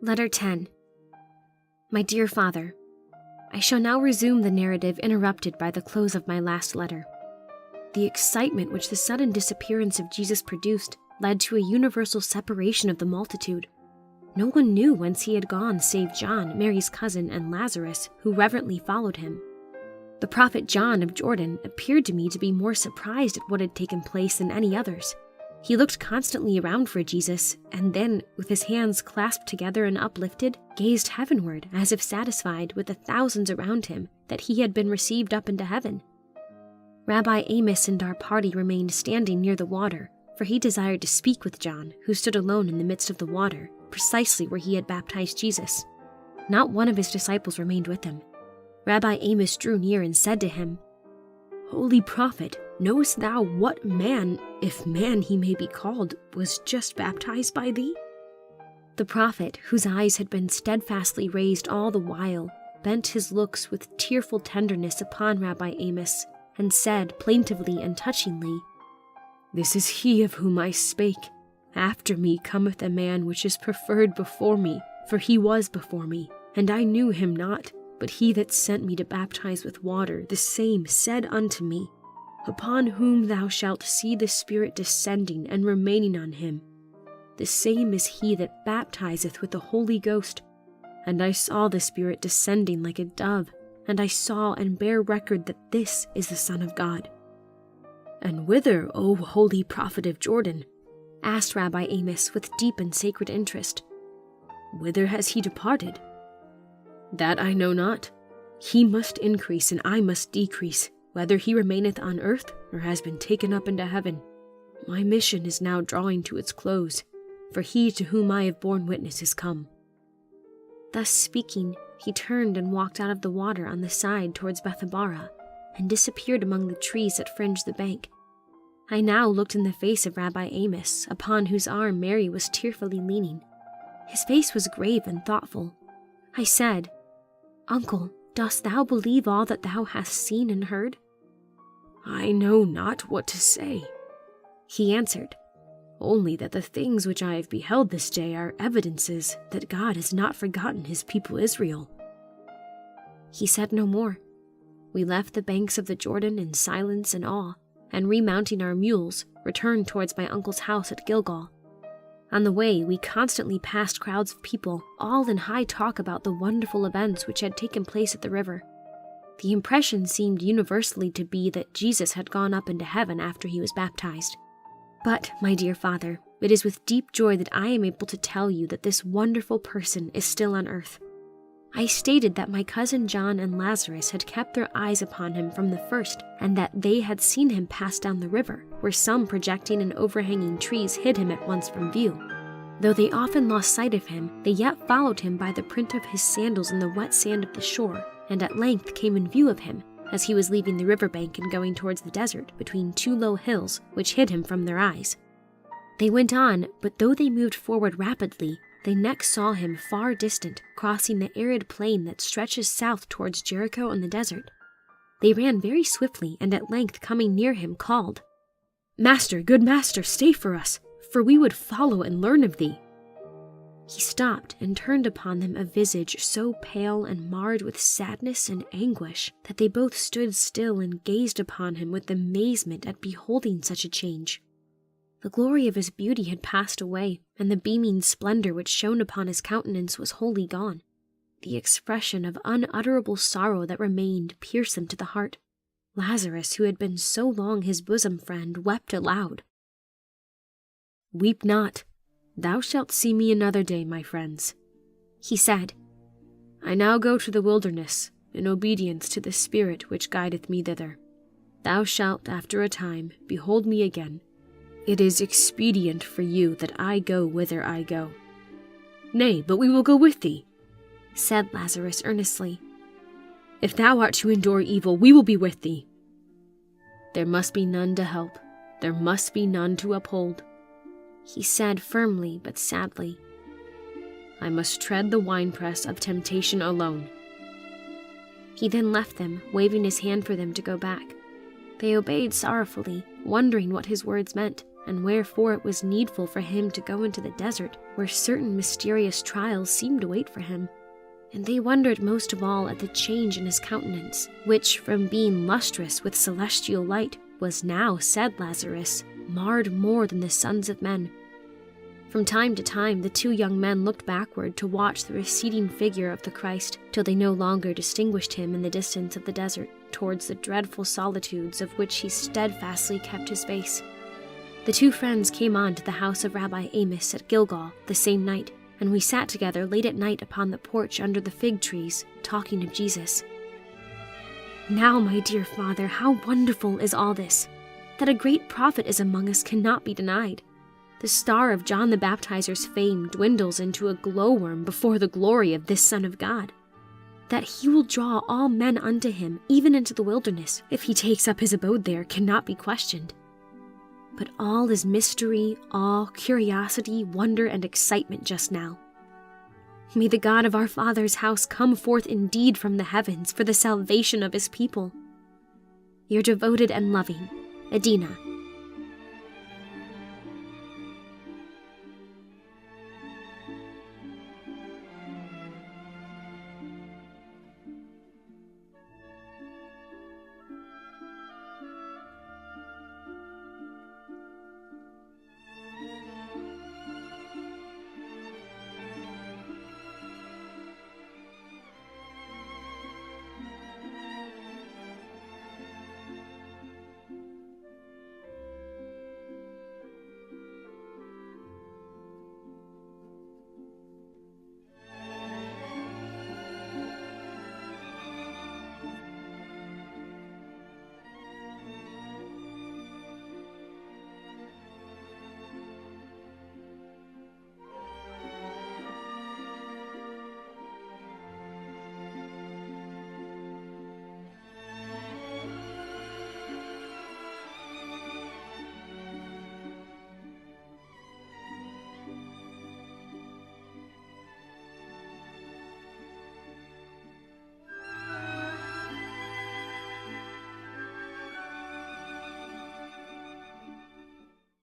Letter 10. My dear Father, I shall now resume the narrative interrupted by the close of my last letter. The excitement which the sudden disappearance of Jesus produced led to a universal separation of the multitude. No one knew whence he had gone save John, Mary's cousin, and Lazarus, who reverently followed him. The prophet John of Jordan appeared to me to be more surprised at what had taken place than any others. He looked constantly around for Jesus, and then, with his hands clasped together and uplifted, gazed heavenward as if satisfied with the thousands around him that he had been received up into heaven. Rabbi Amos and our party remained standing near the water, for he desired to speak with John, who stood alone in the midst of the water, precisely where he had baptized Jesus. Not one of his disciples remained with him. Rabbi Amos drew near and said to him, "Holy prophet, knowest thou what man, if man he may be called, was just baptized by thee?" The prophet, whose eyes had been steadfastly raised all the while, bent his looks with tearful tenderness upon Rabbi Amos, and said plaintively and touchingly, "This is he of whom I spake. After me cometh a man which is preferred before me, for he was before me, and I knew him not. But he that sent me to baptize with water, the same said unto me, Upon whom thou shalt see the Spirit descending and remaining on him, the same is he that baptizeth with the Holy Ghost. And I saw the Spirit descending like a dove, and I saw and bear record that this is the Son of God." "And whither, O holy prophet of Jordan?" asked Rabbi Amos with deep and sacred interest. "Whither has he departed?" "That I know not. He must increase and I must decrease, whether he remaineth on earth or has been taken up into heaven. My mission is now drawing to its close, for he to whom I have borne witness is come." Thus speaking, he turned and walked out of the water on the side towards Bethabara, and disappeared among the trees that fringed the bank. I now looked in the face of Rabbi Amos, upon whose arm Mary was tearfully leaning. His face was grave and thoughtful. I said, "Uncle, dost thou believe all that thou hast seen and heard?" "I know not what to say," he answered, "only that the things which I have beheld this day are evidences that God has not forgotten his people Israel." He said no more. We left the banks of the Jordan in silence and awe, and remounting our mules, returned towards my uncle's house at Gilgal. On the way, we constantly passed crowds of people, all in high talk about the wonderful events which had taken place at the river. The impression seemed universally to be that Jesus had gone up into heaven after he was baptized. But, my dear Father, it is with deep joy that I am able to tell you that this wonderful person is still on earth. I stated that my cousin John and Lazarus had kept their eyes upon him from the first, and that they had seen him pass down the river, where some projecting and overhanging trees hid him at once from view. Though they often lost sight of him, they yet followed him by the print of his sandals in the wet sand of the shore, and at length came in view of him, as he was leaving the riverbank and going towards the desert between two low hills which hid him from their eyes. They went on, but though they moved forward rapidly, they next saw him far distant, crossing the arid plain that stretches south towards Jericho and the desert. They ran very swiftly, and at length coming near him, called, "Master, good master, stay for us, for we would follow and learn of thee." He stopped and turned upon them a visage so pale and marred with sadness and anguish that they both stood still and gazed upon him with amazement at beholding such a change. The glory of his beauty had passed away, and the beaming splendor which shone upon his countenance was wholly gone. The expression of unutterable sorrow that remained pierced them to the heart. Lazarus, who had been so long his bosom friend, wept aloud. "Weep not. Thou shalt see me another day, my friends," he said. "I now go to the wilderness, in obedience to the Spirit which guideth me thither. Thou shalt, after a time, behold me again. It is expedient for you that I go whither I go." "Nay, but we will go with thee," said Lazarus earnestly. "If thou art to endure evil, we will be with thee." "There must be none to help. There must be none to uphold," he said firmly but sadly. "I must tread the winepress of temptation alone." He then left them, waving his hand for them to go back. They obeyed sorrowfully, wondering what his words meant, and wherefore it was needful for him to go into the desert, where certain mysterious trials seemed to wait for him. And they wondered most of all at the change in his countenance, which, from being lustrous with celestial light, was now, said Lazarus, marred more than the sons of men. From time to time the two young men looked backward to watch the receding figure of the Christ, till they no longer distinguished him in the distance of the desert, towards the dreadful solitudes of which he steadfastly kept his face. The two friends came on to the house of Rabbi Amos at Gilgal the same night, and we sat together late at night upon the porch under the fig trees, talking of Jesus. Now, my dear father, how wonderful is all this! That a great prophet is among us cannot be denied. The star of John the Baptizer's fame dwindles into a glowworm before the glory of this Son of God. That he will draw all men unto him, even into the wilderness, if he takes up his abode there, cannot be questioned. But all is mystery, awe, curiosity, wonder, and excitement just now. May the God of our Father's house come forth indeed from the heavens for the salvation of his people. Your devoted and loving ADINA.